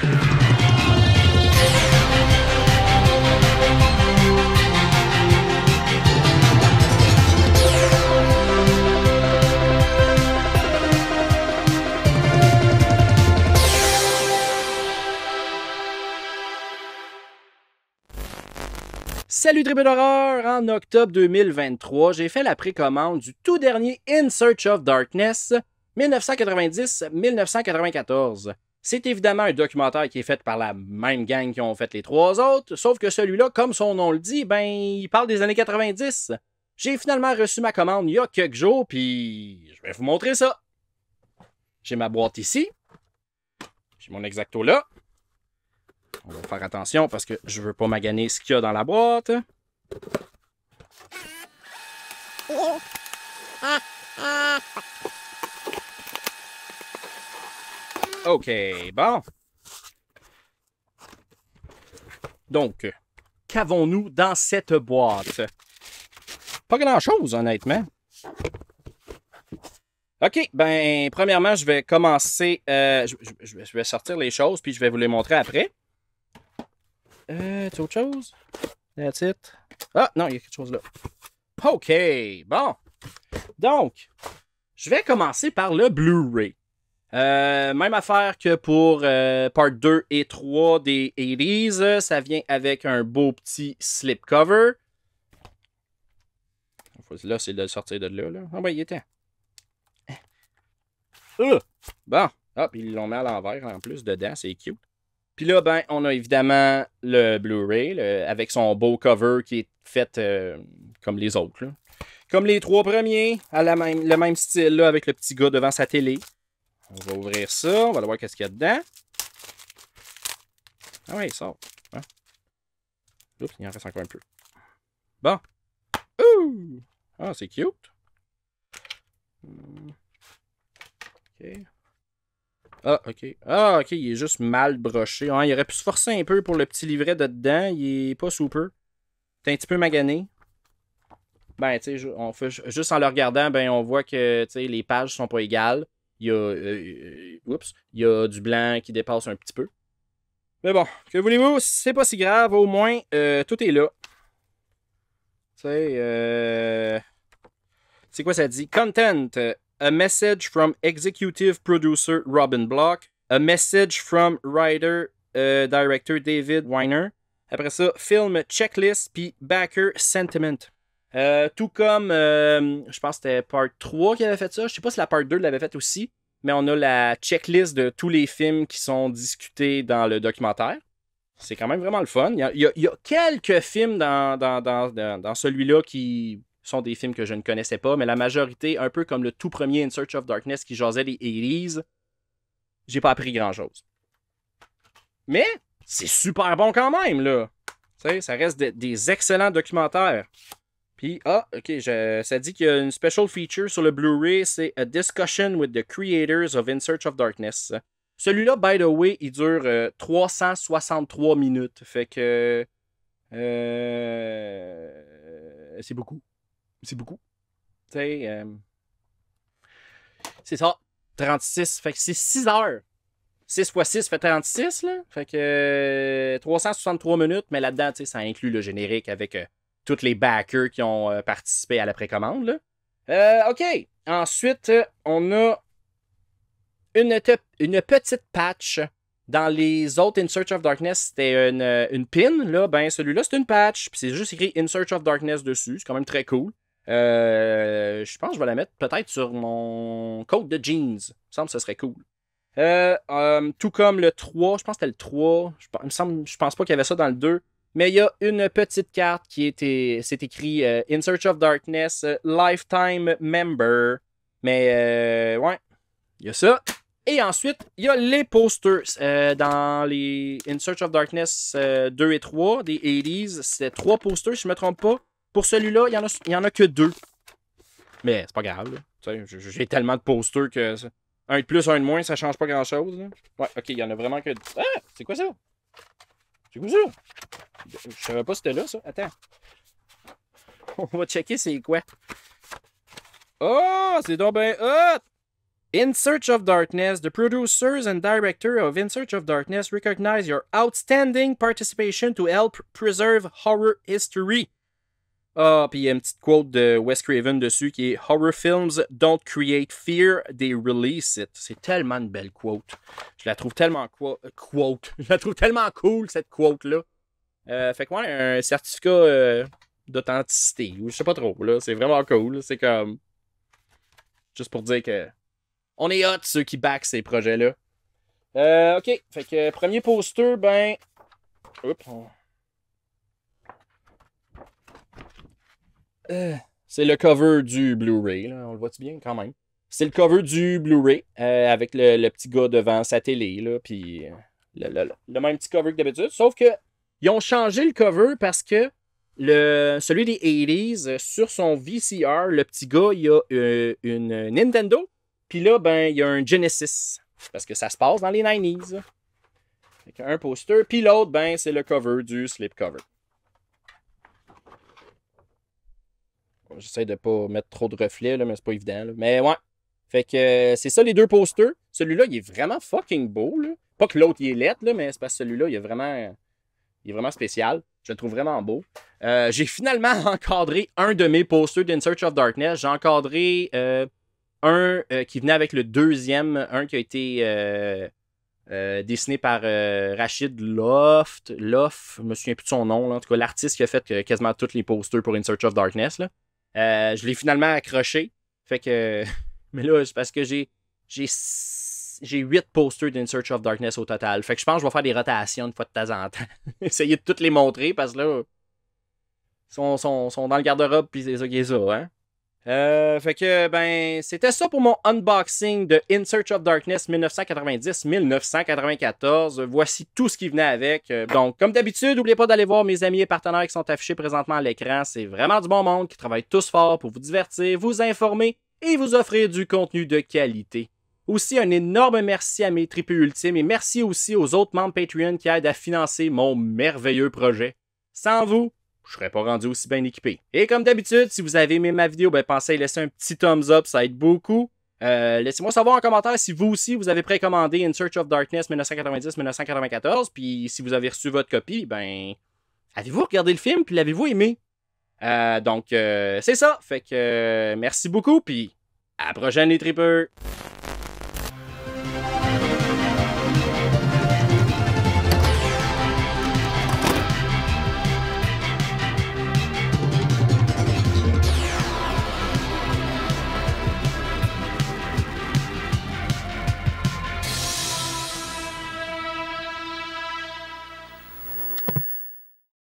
Salut Tribu d'horreur! En octobre 2023, j'ai fait la précommande du tout dernier In Search of Darkness 1990-1994. C'est évidemment un documentaire qui est fait par la même gang qui ont fait les trois autres, sauf que celui-là, comme son nom le dit, ben, il parle des années 90. J'ai finalement reçu ma commande il y a quelques jours, puis je vais vous montrer ça. J'ai ma boîte ici. J'ai mon Exacto là. On va faire attention parce que je veux pas maganer ce qu'il y a dans la boîte. OK, bon. Donc, qu'avons-nous dans cette boîte? Pas grand-chose, honnêtement. OK, ben, premièrement, je vais commencer... je vais sortir les choses, puis je vais vous les montrer après. C'est autre chose? That's it. Ah, non, il y a quelque chose là. OK, bon. Donc, je vais commencer par le Blu-ray. Même affaire que pour part 2 et 3 des 80s. Ça vient avec un beau petit slipcover. Là, c'est de le sortir de là. Ah ouais, il était. Bon. Ah, puis ils l'ont mis à l'envers en plus dedans. C'est cute. Puis là, ben, on a évidemment le Blu-ray avec son beau cover qui est fait comme les autres. Là. Comme les trois premiers, à le même style, là, avec le petit gars devant sa télé. On va ouvrir ça, on va aller voir qu'est-ce qu'il y a dedans. Ah ouais, il sort. Hein? Oups, il en reste encore un peu. Bon. Ouh! Ah, c'est cute. OK. Ah, OK. Ah, OK, il est juste mal broché. Ah, il aurait pu se forcer un peu pour le petit livret de dedans. Il est pas super. C'est un petit peu magané. Ben, tu sais, juste en le regardant, ben, on voit que les pages sont pas égales. Il y a, il y a du blanc qui dépasse un petit peu. Mais bon, que voulez-vous? C'est pas si grave. Au moins, tout est là. Tu sais, c'est quoi ça dit? Content. A message from executive producer Robin Block. A message from writer director David Weiner. Après ça, film checklist puis backer sentiment. Tout comme, je pense que c'était part 3 qui avait fait ça. Je sais pas si la part 2 l'avait fait aussi. Mais on a la checklist de tous les films qui sont discutés dans le documentaire. C'est quand même vraiment le fun. Il y a quelques films dans celui-là qui sont des films que je ne connaissais pas, mais la majorité, un peu comme le tout premier In Search of Darkness qui jasait des 80s, j'ai pas appris grand-chose. Mais c'est super bon quand même, là. Tu sais, ça reste des excellents documentaires. Puis, OK, ça dit qu'il y a une special feature sur le Blu-ray, c'est A Discussion with the Creators of In Search of Darkness. Celui-là, by the way, il dure 363 minutes. Fait que... c'est beaucoup. C'est beaucoup. Tu sais, c'est ça. 36. Fait que c'est 6 heures. 6 x 6 fait 36, là. Fait que 363 minutes, mais là-dedans, tu sais, ça inclut le générique avec tous les backers qui ont participé à la précommande, là. OK. Ensuite, on a une petite patch. Dans les autres In Search of Darkness, c'était une pin. Là, ben, celui-là, c'est une patch. Puis c'est juste écrit In Search of Darkness dessus. C'est quand même très cool. Je pense que je vais la mettre peut-être sur mon coat de jeans. Il me semble que ce serait cool. Tout comme le 3. Je pense que c'était le 3. Je pense pas qu'il y avait ça dans le 2. Mais il y a une petite carte qui c'est écrit In Search of Darkness Lifetime Member. Mais ouais, il y a ça. Et ensuite, il y a les posters. Dans les In Search of Darkness 2 et 3 des 80s, c'était 3 posters, si je ne me trompe pas. Pour celui-là, il y en a que 2. Mais c'est pas grave. J'ai tellement de posters que un de plus, un de moins, ça change pas grand-chose. Là. Ouais, OK, il y en a vraiment que... Ah! C'est quoi ça? C'est quoi ça? Je savais pas si c'était là, ça. Attends. On va checker c'est quoi. Oh! C'est donc ben hot! In Search of Darkness, the producers and director of In Search of Darkness recognize your outstanding participation to help preserve horror history. Ah, puis il y a une petite quote de Wes Craven dessus qui est Horror films don't create fear, they release it. C'est tellement une belle quote. Je la trouve tellement Je la trouve tellement cool, cette quote-là. Fait que ouais, un certificat d'authenticité. Je sais pas trop, là. C'est vraiment cool. C'est comme. Juste pour dire que. On est hot, ceux qui back ces projets-là. Ok. Fait que premier poster, ben. Oups. C'est le cover du Blu-ray, là. On le voit-tu bien quand même? C'est le cover du Blu-ray avec le petit gars devant sa télé, là, puis le même petit cover que d'habitude. Sauf que ils ont changé le cover parce que celui des 80s, sur son VCR, le petit gars, il a une Nintendo, puis là, ben, il y a un Genesis, parce que ça se passe dans les 90s. Avec un poster, puis l'autre, ben, c'est le cover du slipcover. J'essaie de pas mettre trop de reflets, là, mais c'est pas évident. Là. Mais ouais. Fait que c'est ça les deux posters. Celui-là, il est vraiment fucking beau. Là. Pas que l'autre, il est laid, là, mais c'est parce que celui-là, il est vraiment spécial. Je le trouve vraiment beau. J'ai finalement encadré un de mes posters d'In Search of Darkness. J'ai encadré un qui venait avec le deuxième. Un qui a été dessiné par Rachid Loft. Je me souviens plus de son nom. Là. En tout cas, l'artiste qui a fait quasiment tous les posters pour In Search of Darkness. Là. Je l'ai finalement accroché. Fait que. Mais là, c'est parce que j'ai 8 posters d'In Search of Darkness au total. Fait que je pense que je vais faire des rotations une fois de temps en temps. Essayer de toutes les montrer parce que là. Ils sont dans le garde-robe puis c'est ça qui est ça, hein. Fait que, ben, c'était ça pour mon unboxing de In Search of Darkness 1990-1994. Voici tout ce qui venait avec. Donc, comme d'habitude, n'oubliez pas d'aller voir mes amis et partenaires qui sont affichés présentement à l'écran. C'est vraiment du bon monde qui travaille tous fort pour vous divertir, vous informer et vous offrir du contenu de qualité. Aussi, un énorme merci à mes tripes ultimes et merci aussi aux autres membres Patreon qui aident à financer mon merveilleux projet. Sans vous, je serais pas rendu aussi bien équipé. Et comme d'habitude, si vous avez aimé ma vidéo, ben pensez à laisser un petit thumbs up, ça aide beaucoup. Laissez-moi savoir en commentaire si vous aussi vous avez précommandé In Search of Darkness 1990-1994, puis si vous avez reçu votre copie, ben avez-vous regardé le film puis l'avez-vous aimé? Donc c'est ça. Fait que merci beaucoup, puis à la prochaine les tripeurs!